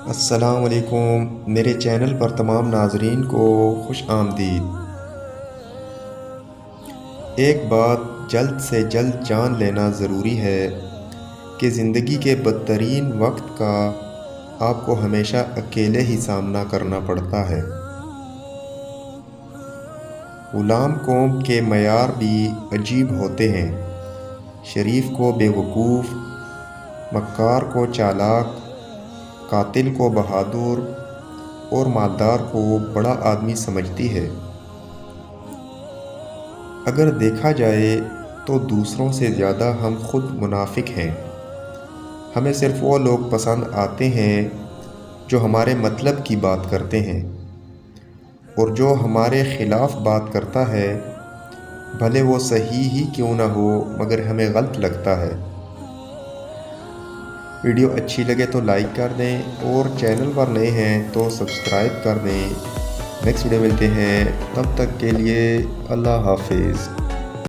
السلام علیکم میرے چینل پر تمام ناظرین کو خوش آمدید۔ ایک بات جلد سے جلد جان لینا ضروری ہے کہ زندگی کے بدترین وقت کا آپ کو ہمیشہ اکیلے ہی سامنا کرنا پڑتا ہے۔ غلام قوم کے معیار بھی عجیب ہوتے ہیں، شریف کو بے وقوف، مکار کو چالاک، قاتل کو بہادر اور مالدار کو بڑا آدمی سمجھتی ہے۔ اگر دیکھا جائے تو دوسروں سے زیادہ ہم خود منافق ہیں۔ ہمیں صرف وہ لوگ پسند آتے ہیں جو ہمارے مطلب کی بات کرتے ہیں، اور جو ہمارے خلاف بات کرتا ہے بھلے وہ صحیح ہی کیوں نہ ہو مگر ہمیں غلط لگتا ہے۔ ویڈیو اچھی لگے تو لائک کر دیں اور چینل پر نئے ہیں تو سبسکرائب کر دیں۔ نیکسٹ ویڈیو ملتے ہیں، تب تک کے لیے اللہ حافظ۔